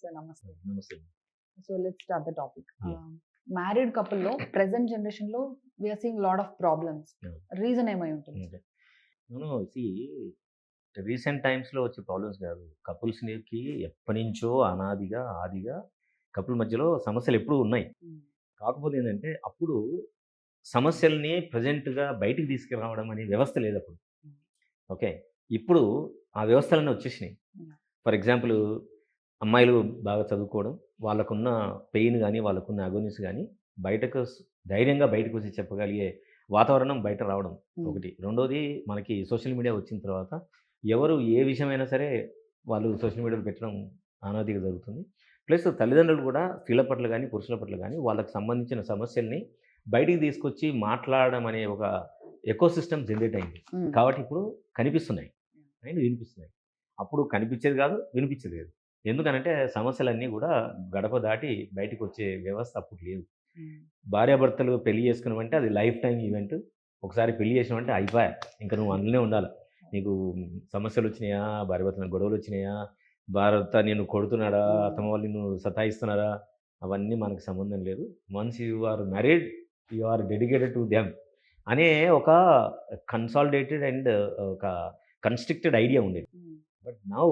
Sir నమస్తే. నమస్తే. So let's start the topic. Yeah. Married కపుల్‌లో ప్రెజెంట్ జనరేషన్‌లో we are seeing lot of problems. Yeah. Reason ఏమై ఉంటుంది? Okay. No, see, రీసెంట్ టైమ్స్‌లో వచ్చే ప్రాబ్లమ్స్ కాదు. కపుల్స్‌కి ఎప్పటినుంచో ఆదిగా కపుల్ మధ్యలో సమస్యలు ఎప్పుడూ ఉన్నాయి. హ్మ్. కాకపోతే ఏంటంటే, అప్పుడు సమస్యల్ని ప్రెజెంట్‌గా బయటికి తీసుకురావడం అనే వ్యవస్థ లేదప్పుడు. Hmm. ఓకే. ఇప్పుడు ఆ వ్యవస్థలన్నీ వచ్చేసినాయి. Yeah. ఫర్ ఎగ్జాంపుల్ అమ్మాయిలు బాగా చదువుకోవడం, వాళ్ళకున్న పెయిన్ గానీ, వాళ్ళకున్న అగోనిస్ గానీ బయటకు ధైర్యంగా బయటకొచ్చి చెప్పగలిగే వాతావరణం బయట రావడం ఒకటి. రెండోది మనకి సోషల్ మీడియా వచ్చిన తర్వాత ఎవరు ఏ విషయమైనా సరే వాళ్ళు సోషల్ మీడియాలో పెట్టడం అనాదిగా జరుగుతుంది. ప్లస్ తల్లిదండ్రులు కూడా స్త్రీల పట్ల గానీ, పురుషుల పట్ల గానీ వాళ్ళకి సంబంధించిన సమస్యల్ని బయటికి తీసుకొచ్చి మాట్లాడడం అనే ఒక ఎకోసిస్టమ్ జనరేట్ అయింది. Hmm. కాబట్టి ఇప్పుడు కనిపిస్తున్నాయి అండ్ వినిపిస్తున్నాయి. అప్పుడు కనిపించేది కాదు, వినిపించేది కాదు. ఎందుకనంటే సమస్యలన్నీ కూడా గడప దాటి బయటికొచ్చే వ్యవస్థ అప్పుడు లేదు. Hmm. భార్యాభర్తలు పెళ్లి చేసుకున్నామంటే అది లైఫ్ టైమ్ ఈవెంట్. ఒకసారి పెళ్లి చేసినామంటే అయిపాయే. ఇంక నువ్వు అందులోనే ఉండాలి. నీకు సమస్యలొచ్చినాయా, భార్యాభర్తల గొడవలొచ్చినాయా, భర్త నిన్ను కొడుతున్నాడా, అత్తమ్మ వాళ్ళు నిన్ను సతాయిస్తున్నారా, అవన్నీ మనకు సంబంధం లేదు. Once you are married, you are dedicated to them అనే ఒక కన్సాలిడేటెడ్ అండ్ ఒక కన్‌స్ట్రిక్టెడ్ ఐడియా ఉండేది. Hmm. But now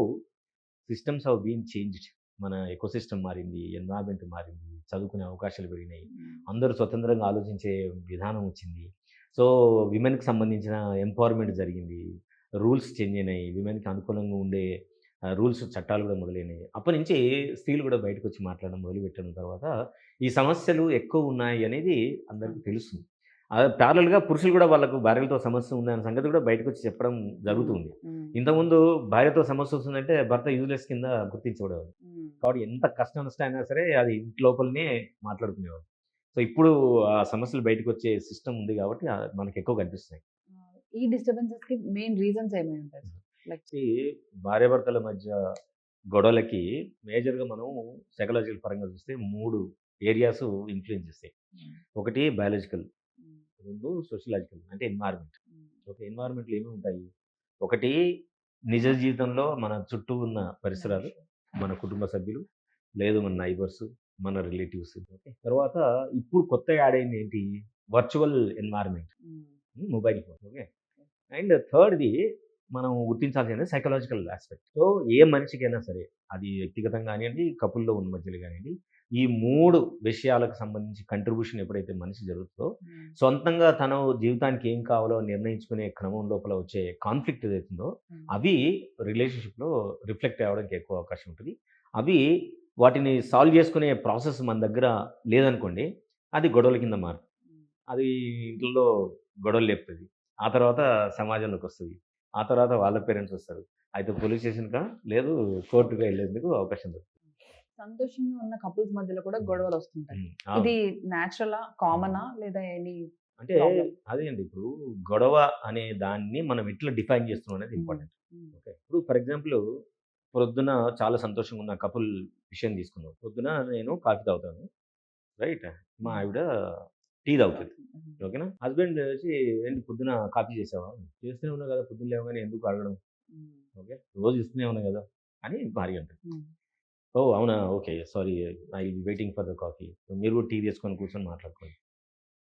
systems have been changed. మన ఎకోసిస్టమ్ మారింది, ఎన్విరాన్మెంట్ మారింది, చదువుకునే అవకాశాలు పెరిగినాయి. Hmm. అందరూ స్వతంత్రంగా ఆలోచించే విధానం వచ్చింది. సో, విమెన్‌కి సంబంధించిన ఎంపవర్‌మెంట్ జరిగింది. రూల్స్ చేంజ్ అయినాయి. విమెన్‌కి అనుకూలంగా ఉండే రూల్స్, చట్టాలు కూడా మొదలైనాయి. అప్పటినుంచి స్త్రీలు కూడా బయటకొచ్చి మాట్లాడడం మొదలుపెట్టిన తర్వాత ఈ సమస్యలు ఎక్కువ ఉన్నాయి అనేది అందరికీ తెలుస్తుంది. ప్యారలల్‌గా పురుషులు కూడా వాళ్ళకు భార్యలతో సమస్య ఉందనే సంగతి కూడా బయటకొచ్చి చెప్పడం జరుగుతుంది. Hmm. ఇంతకుముందు భార్యతో సమస్య వస్తుందంటే భర్త యూజ్‌లెస్ కింద గుర్తించబడేవాడు. Hmm. కాబట్టి ఎంత కష్ట నష్టాలైనా సరే అది ఇంటి లోపలనే మాట్లాడుకునేవాడు. సో, ఇప్పుడు ఆ సమస్యలు బయటకొచ్చే సిస్టమ్ ఉంది కాబట్టి మనకెక్కువ కనిపిస్తున్నాయి. ఈ డిస్టర్బెన్సెస్‌కి మెయిన్ రీజన్స్ ఏమై ఉంటాయి సార్? లైక్ ఈ భార్యాభర్తల మధ్య గొడవలకి మేజర్‌గా మనం సైకలాజికల్ పరంగా చూస్తే 3 ఏరియాస్ ఇన్‌ఫ్లూయెన్స్ చేస్తాయి. ఒకటి బయాలజికల్, 2 సోషలాజికల్ అంటే ఎన్విరాన్మెంట్. ఓకే. ఎన్విరాన్మెంట్‌లో ఏమేమి ఉంటాయి? ఒకటి నిజ జీవితంలో మన చుట్టూ ఉన్న పరిసరాలు, మన కుటుంబ సభ్యులు, లేదు మన నైబర్స్, మన రిలేటివ్స్. ఓకే. తర్వాత ఇప్పుడు కొత్తగా యాడ్ అయింది ఏంటి? Virtual environment. Mobile phone. Okay. And థర్డ్‌ది మనం గుర్తించాల్సింది సైకలాజికల్ యాస్పెక్ట్. సో, ఏ మనిషికైనా సరే అది వ్యక్తిగతంగా గానియండి, కపుల్‌లో ఉన్న మధ్యలో గానియండి, ఈ 3 విషయాలకు సంబంధించి కంట్రిబ్యూషన్ ఎప్పుడైతే మనిషి జరుగుతుందో, సొంతంగా తను జీవితానికి ఏం కావాలో నిర్ణయించుకునే క్రమం లోపల వచ్చే కాన్‌ఫ్లిక్ట్ ఏదైతుందో, అవి రిలేషన్‌షిప్‌లో రిఫ్లెక్ట్ అవ్వడానికి ఎక్కువ అవకాశం ఉంటది. అవి వాటిని సాల్వ్ చేసుకునే ప్రాసెస్ మన దగ్గర లేదనుకోండి, అది గొడవల కింద మారుతుంది. అది ఇంట్లో గొడవలు లేపుతది. ఆ తర్వాత సమాజంలోకొస్తది. ఆ తర్వాత వాళ్ళ పేరెంట్స్ వస్తారు. అయితే పోలీస్ స్టేషన్‌కా లేదు కోర్ట్‌గా ఎళ్ళేందుకు అవకాశం దొరుకుతుంది. సంతోషంగా ఉన్న కపుల్స్ మధ్యలో కూడా గొడవలు వస్తుంటాయి. అవును. ఇది నేచురలా? కామనా? లేదా ఎనీ అంటే ప్రాబ్లమ్? అదే అండి. ఇప్పుడు గొడవ అనే దాన్ని మనం ఎట్లా డిఫైన్ చేస్తున్నాం అనేది ఇంపార్టెంట్. ఓకే. ఇప్పుడు ఫర్ ఎగ్జాంపుల్ ప్రొద్దున చాలా సంతోషంగా ఉన్న కపుల్ విషయం తీసుకుందాం. పొద్దున నేను కాఫీ తాగుతాను. రైట్. మా ఆవిడ టీ తాగుతది. ఓకేనా. హస్బెండ్ వచ్చి ఏంటి పొద్దున కాఫీ చేసావా? చేస్తూనే ఉన్నా కదా! పొద్దున్న లేవగానే ఎందుకు అడగడం? ఓకే. రోజు ఇస్తూనే ఉన్నా కదా! అని భార్య అంటది. ఓహ్! అవునా! Okay. Sorry I will be waiting for the coffee. మీరు కూడా టీ తీసుకొని కూర్చొని మాట్లాడుకోండి.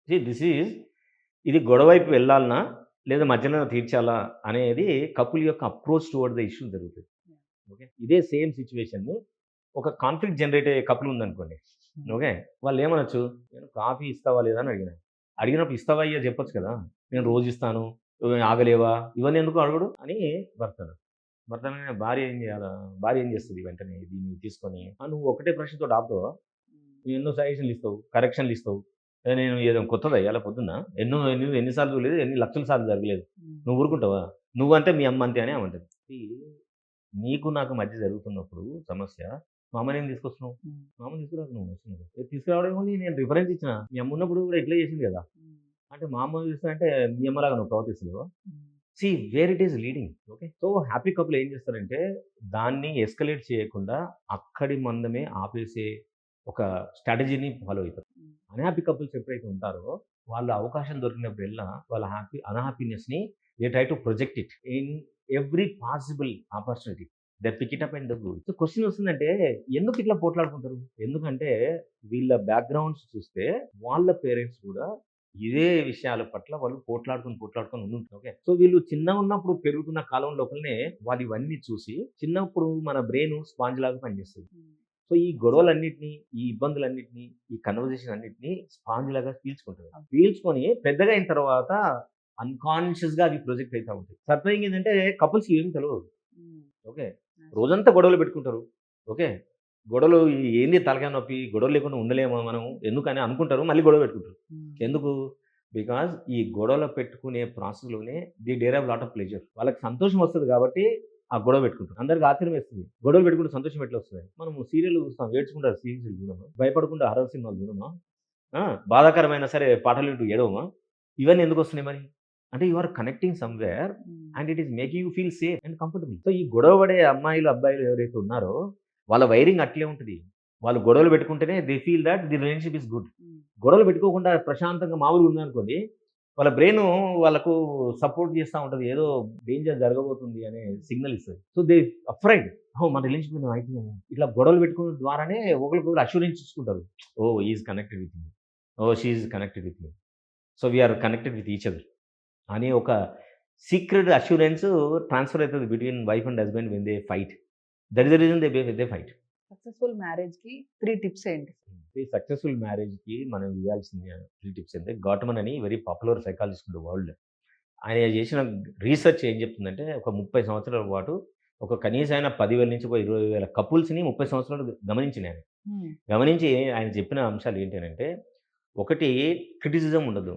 సీ దిస్ ఈజ్ ఇది గొడవ వైపు వెళ్ళాలనా? లేదా మధ్యలో తీర్చాలా? అనేది కపుల్ యొక్క అప్రోచ్ టువర్డ్ ద ఇష్యూ జరుగుతది. ఓకే. ఇదే సేమ్ సిట్యుయేషన్‌ని ఒక కాన్‌ఫ్లిక్ట్ జనరేట్ అయ్యే కపుల్ ఉందనుకోండి. ఓకే. వాళ్ళేమనొచ్చు? నేను కాఫీ ఇస్తావా లేదా అని అడిగినా. అడిగినప్పుడు ఇస్తావా అయ్యా చెప్పొచ్చు కదా! నేను రోజు ఇస్తాను. నువ్వు ఆగలేవా? ఇవన్నీ ఎందుకు అడుగుడు అని భర్త అన్నాడు. భర్త అనగానే భార్య ఏం చేయాలా? భార్య ఏం చేస్తది వెంటనే దీన్ని తీసుకొని, నువ్వు ఒకటే ప్రశ్నతోటి ఆపుతావా? నువ్వు ఎన్నో సజెషన్‌లు ఇస్తావు, కరెక్షన్‌లు ఇస్తావు. నేను ఏదో కొత్తదా ఇయాల పొద్దున్న? ఎన్ని సార్లు చూడలేదు, ఎన్ని లక్షల సార్లు జరగలేదు. నువ్వు ఊరుకుంటావా? నువ్వంతే మీ అమ్మ అంతే అని ఆమంటది. నీకు నాకు మధ్య జరుగుతున్నప్పుడు సమస్య మా అమ్మనేం తీసుకొస్తున్నావు? మా అమ్మని తీసుకురాకు నువ్వు వస్తున్నది. తీసుకురావడం ఏముంది నేను రిఫరెన్స్ ఇచ్చిన. మీ అమ్మ ఉన్నప్పుడు కూడా ఇట్లే చేసింది కదా! అంటే మా అమ్మ చూస్తానంటే మీ అమ్మలాగా నువ్వు ప్రవర్తిస్తలేవా? See where it is leading. Okay. So, happy couple ఏం చేస్తారంటే దాన్ని ఎస్కలేట్ చేయకుండా అక్కడి మందమే ఆపేసే ఒక స్ట్రాటజీని ఫాలో అవుతారు. అన్‌హ్యాపీ కపుల్స్ ఎప్పుడైతే ఉంటారో వాళ్ళు అవకాశం దొరికినప్పుడల్లా వాళ్ళ అన్‌హ్యాపీనెస్‌ని they try to project it in every possible opportunity. That pick it up and go. So question వస్తుందంటే ఎందుకు ఇట్లా పోట్లాడుకుంటారు? ఎందుకంటే వీళ్ళ బ్యాక్‌గ్రౌండ్స్ చూస్తే వాళ్ళ పేరెంట్స్ కూడా ఇదే విషయాల పట్ల వాళ్ళు పోట్లాడుకొని ఉండుంటారు. ఓకే. సో వీళ్ళు చిన్నగున్నప్పుడు పెరుగుతున్న కాలం లోపలనే వాళ్ళు ఇవన్నీ చూసి చిన్నప్పుడు మన బ్రెయిన్ స్పాంజ్ లాగా పనిచేస్తది. సో ఈ గొడవలన్నిటిని, ఈ ఇబ్బందులన్నిటిని, ఈ కన్వర్జేషన్ అన్నిటిని స్పాంజ్ లాగా పీల్చుకుంటది. పీల్చుకొని పెద్దగా అయిన తర్వాత అన్‌కాన్షియస్‌గా అవి ప్రొజెక్ట్ అయితా ఉంటాయి. సర్ప్రైజింగ్ ఏంటంటే కపుల్స్‌కి ఏమి తెలవదు. ఓకే. రోజంతా గొడవలు పెట్టుకుంటారు. ఓకే. గొడవలు ఏంది తలకాయ నొప్పి, గొడవలు లేకుండా ఉండలేమా మనం ఎందుకని అనుకుంటారు. మళ్ళీ గొడవ పెట్టుకుంటారు. ఎందుకు? బికాజ్ ఈ గొడవలు పెట్టుకునే ప్రాసెస్‌లోనే they there have lot of pleasure. వాళ్ళకి సంతోషం వస్తది కాబట్టి ఆ గొడవ పెట్టుకుంటారు. అందరికి ఆశ్చర్యం వేస్తుంది. గొడవలు పెట్టుకుంటే సంతోషం ఎట్లా వస్తది? మనము సీరియల్ చూస్తాం. ఏడ్చుకుంటా సీరీస్‌లు చూడమా? భయపడకుండా హారర్ సినిమాలు చూడమా? ఆ! బాధాకరమైన సరే పాటలు వింటూ ఏడవమా? ఇవన్నీ ఎందుకొస్తున్నాయి మరి? అంటే you are connecting somewhere and it is making you feel safe and comfortable. So ఈ గొడవ పడే అమ్మాయిలు, అబ్బాయిలు ఎవరైతే ఉన్నారో వాళ్ళ వైరింగ్ అట్లే ఉంటది. వాళ్ళు గొడవలు పెట్టుకుంటేనే they feel that the relationship is good. గొడవలు పెట్టుకోకుండా ప్రశాంతంగా మామూలుగా ఉందనుకోండి, వాళ్ళ బ్రెయిను వాళ్ళకు సపోర్ట్ చేస్తా ఉంటది. ఏదో డేంజర్ జరగబోతుంది అనే సిగ్నల్ ఇస్తది. So they afraid. ఓహ్! మన రిలేషన్‌షిప్ అయితుందేమో. ఇట్లా గొడవలు పెట్టుకోవడం ద్వారానే ఒకరికొకరు అష్యూరెన్స్ ఇచ్చుకుంటారు. Oh! He is connected with me. Oh! She is connected with me. So we are connected with each other అనే ఒక సీక్రెట్ అష్యూరెన్స్ ట్రాన్స్‌ఫర్ అయితది between wife and husband when they fight. That is the reason they fight. Successful మ్యారేజ్‌కి 3 tips ఏంటి? ఈ successful మ్యారేజ్‌కి మనం ఇవ్వాల్సిన 3 tips అంటే గాట్మన్ అని very popular psychologist in the world. ఆయన చేసిన రీసెర్చ్ ఏం చెప్తుందంటే ఒక 30 సంవత్సరాల పాటు ఒక కనీసమైన 10,000 నుంచి ఒక 20,000 కపుల్స్‌ని 30 సంవత్సరాలు గమనించిండు ఆయన. హ్మ్. గమనించి ఆయన చెప్పిన అంశాలు ఏంటనంటే, ఒకటి క్రిటిసిజం ఉండదు.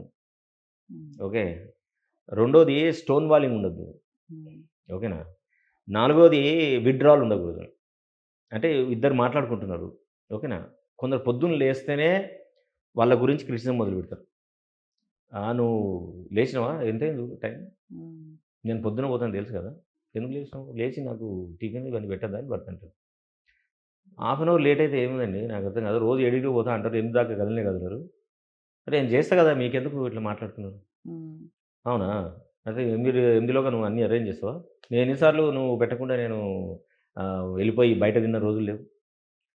హ్మ్. ఓకే. రెండోది స్టోన్ వాలింగ్ ఉండొద్దు. హ్మ్. ఓకేనా. నాలుగోది విత్‌డ్రావల్ ఉండకూడదు. అంటే ఇద్దరు మాట్లాడుకుంటున్నారు. ఓకేనా. కొందరు పొద్దున్న లేస్తేనే వాళ్ళ గురించి క్రిటిసిజం మొదలుపెడతారు. నువ్వు లేచినావా? ఎంతయింది టైం? హ్మ్. నేను పొద్దున పోతాను తెలుసు కదా! ఎందుకు లేచినావు? లేచి నాకు టిఫిన్ ఇవన్నీ పెట్టద్దా అని భర్త అంటాడు. హాఫ్ అన్ అవర్ లేట్ అయితే ఏముందండి నాకు అర్థం కాదు. రోజు 7కి పోతా అంటారు. 8 దాకా కదలనే కదలరు. అరే నేను చేస్తా కదా! మీకెందుకు ఇట్లా మాట్లాడుతున్నారు? హ్మ్. అవునా? అయితే 8లోగా నువ్వు అన్నీ అరేంజ్ చేస్తావా? నేను ఎన్ని సార్లు నువ్వు పెట్టకుండా నేను వెళ్ళిపోయి బయట తిన్న రోజులు లేవు.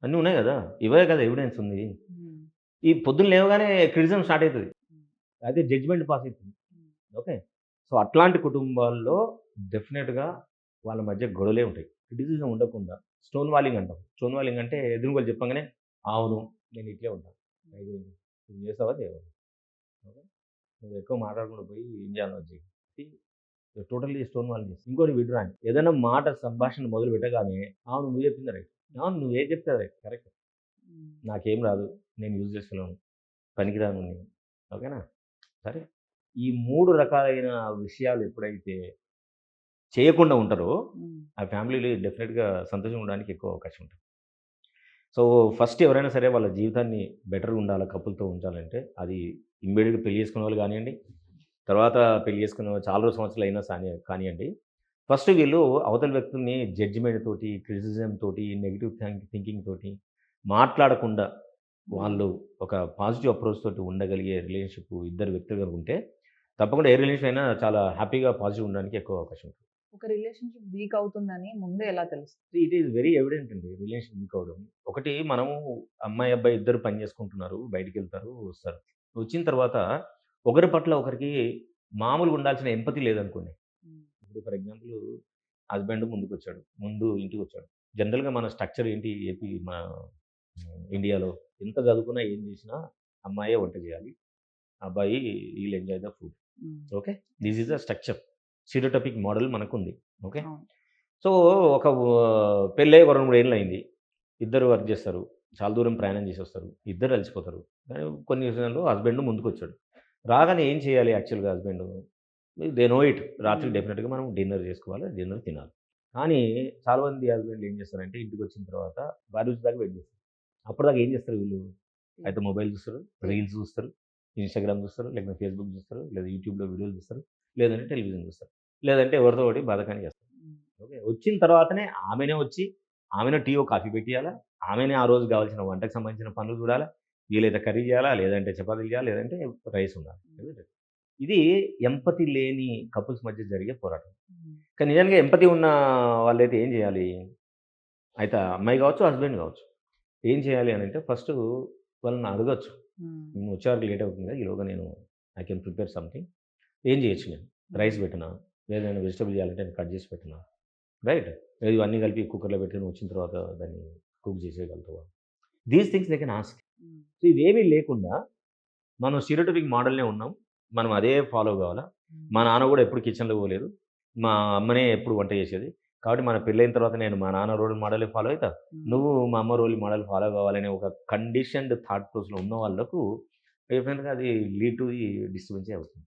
అన్నీ ఉన్నాయి గదా! ఇవే కదా ఎవిడెన్స్ ఉంది. హ్మ్. ఈ పొద్దున్న లేవగానే క్రిటిసిజం స్టార్ట్ అయితది. హ్మ్. అదే జడ్జ్‌మెంట్ పాస్ అయితుంది. హ్మ్. ఓకే. సో, అట్లాంటి కుటుంబాల్లో డెఫినిట్‌గా వాళ్ళ మధ్య గొడవలే ఉంటాయి. క్రిటిసిజం ఉండకుండా స్టోన్ వాలింగ్ అంటాం. స్టోన్ వాలింగ్ అంటే ఎదురుంగోలు చెప్పంగానే అవును. నేను ఇట్లే ఉంటా. అయితే నువ్వు చేస్తావా? చేయవా? ఓకే. నువ్వు ఎక్కువ మాట్లాడకుండా పోయి ఏం చేయాలో అది చెయ్యి. టోటల్లీ స్టోన్ వాల్ చేసి ఇంకోటి విడ్రాయింగ్. ఏదైనా మాట సంభాషణ మొదలు పెట్టగానే, అవును నువ్వు చెప్పింది రైట్. అవును నువ్వేది చెప్తే అది కరెక్ట్. హ్మ్. నాకేం రాదు. నేను యూజ్‌లెస్ ఫెలోని. పనికిరాను నేను. ఓకేనా? సరే. ఈ 3 రకాలైన విషయాలు ఎప్పుడైతే చేయకుండా ఉంటారో, హ్మ్. ఆ ఫ్యామిలీలో డెఫినిట్‌గా సంతోషంగా ఉండడానికి ఎక్కువ అవకాశం ఉంటుంది. సో, ఫస్ట్ ఎవరైనా సరే వాళ్ళ జీవితాన్ని బెటర్‌గా ఉండాలా కపుల్‌తో ఉంచాలంటే, అది ఇమ్మీడియేట్‌గా పెళ్లి చేసుకున్నవాళ్ళు గానియండి, తర్వాత పెళ్లి చేసుకున్న చాలా రోజులు సంవత్సరాలయినా కానియండి. ఫస్ట్ వీళ్ళు అవతల వ్యక్తుల్ని జడ్జిమెంట్ తోటి, క్రిటిసిజం తోటి, నెగెటివ్ థింకింగ్ తోటి మాట్లాడకుండా హ్మ్. వాళ్ళు ఒక పాజిటివ్ అప్రోచ్ తోటి ఉండగలిగే రిలేషన్‌షిప్ ఇద్దరు వ్యక్తులు గనుక ఉంటే, తప్పకుండా ఏ రిలేషన్ అయినా చాలా హ్యాపీగా పాజిటివ్ ఉండడానికి ఎక్కువ అవకాశం ఉంటుంది. ఒక రిలేషన్‌షిప్ వీక్ అవుతుందని ముందే ఎలా తెలుస్తది? ఇట్ ఈస్ వెరీ ఎవిడెంట్ అండి రిలేషన్ వీక్ అవ్వడం. ఒకటి మనము అమ్మాయి, అబ్బాయి ఇద్దరు పని చేసుకుంటున్నారు. బయటికెళ్తారు, వస్తారు. వచ్చిన తర్వాత ఒకరి పట్ల ఒకరికి మామూలుగా ఉండాల్సిన ఎంపతి లేదనుకోండి. హ్మ్. ఇప్పుడు ఫర్ ఎగ్జాంపుల్ హస్బెండ్ ముందుకొచ్చాడు. ముందు ఇంటికొచ్చాడు. జనరల్‌గా మన స్ట్రక్చర్ ఏంటి ఏపీ మన ఇండియాలో ఎంత చదువుకున్నా ఏం చేసినా అమ్మాయే వంట చేయాలి. అబ్బాయి he'll enjoy the food. Hmm. Okay. This is the structure. Stereotypic model మనకుంది. ఓకే. అవును. సో, ఒక పెళ్ళై ఒక 2, 3 ఏళ్లయింది. ఇద్దరు వర్క్ జేస్తారు. చాలా దూరం ప్రయాణం జేసొస్తారు. ఇద్దరు అలసిపోతారు. కానీ కొన్ని విషయాల్లో హస్బెండ్ ముందుకొచ్చాడు. రాగానే ఏం చేయాలి యాక్చువల్‌గా హస్బెండు? They know it. రాత్రి హ్మ్. డెఫినిట్‌గా మనం డిన్నర్ జేసుకోవాలి. డిన్నర్ తినాలి. కానీ చాలా మంది హస్బెండ్‌లు ఏం చేస్తారంటే ఇంటికొచ్చిన తర్వాత భార్య వచ్చేదాకా వెయిట్ చేస్తారు. అప్పటిదాకా ఏం చేస్తారు వీళ్ళు? హ్మ్. అయితే మొబైల్ చూస్తారు, హ్మ్. రీల్స్ చూస్తారు, ఇన్‌స్టాగ్రామ్ చూస్తారు, లేకపోతే ఫేస్‌బుక్ చూస్తారు, లేదా యూట్యూబ్‌లో వీడియోలు చూస్తారు, లేదంటే టెలివిజన్ చూస్తారు. లేదంటే ఎవరితో ఒకటి బాధకాన్ని చేస్తారు. హ్మ్. ఓకే. వచ్చిన తర్వాతనే ఆమెనే వచ్చి, ఆమెనే టీయో, కాఫీ పెట్టియాలా. ఆమెనే ఆ రోజు కావాల్సిన వంటకు సంబంధించిన పనులు చూడాలా. వీలైతే కర్రీ చేయాలా, లేదంటే చపాతీలు చేయాలా, లేదంటే రైస్ ఉండాలి. హ్మ్. ఇది ఎంపతి లేని కపుల్స్ మధ్య జరిగే పోరాటం. హ్మ్. కానీ నిజంగా ఎంపతి ఉన్న వాళ్ళైతే ఏం చేయాలి? అయితే అమ్మాయి కావచ్చు, హస్బెండ్ కావచ్చు. ఏం చేయాలి అని అంటే ఫస్ట్ వాళ్ళని అడగొచ్చు. "నువ్వు వచ్చే వరకు లేట్ అవుతుంది కదా! ఈలోగా నేను ఐ కెన్ ప్రిపేర్ సంథింగ్." ఏం చేయొచ్చు నేను? రైస్ పెట్టనా? ఏదైనా వెజిటబుల్ చేయాలంటే నేను కట్ చేసి పెట్టనా? రైట్? లేదు ఇవన్నీ కలిపి కుక్కర్‌లో పెట్టి నువ్వు వచ్చిన తర్వాత దాన్ని కుక్ చేసేయగలుగుతావా? These things they can ask. So, ఇవేమీ లేకుండా మనం స్టీరియోటైపిక్ మోడల్‌నే ఉన్నాం. మనం అదే ఫాలో కావాలా? మా నాన్న కూడా ఎప్పుడు కిచెన్‌లోకి పోలేదు. మా అమ్మనే ఎప్పుడు వంట చేసేది. కాబట్టి మన పెళ్ళైన తర్వాత నేను మా నాన్న రోల్ మోడలే ఫాలో అయితా. నువ్వు మా అమ్మ రోల్ మోడల్ ఫాలో కావాలనే ఒక కండిషన్డ్ థాట్ ప్రాసెస్‌లో ఉన్న వాళ్ళకు డెఫినిట్‌గా అది లీడ్ టు ది డిస్టర్బెన్సే అవుతుంది.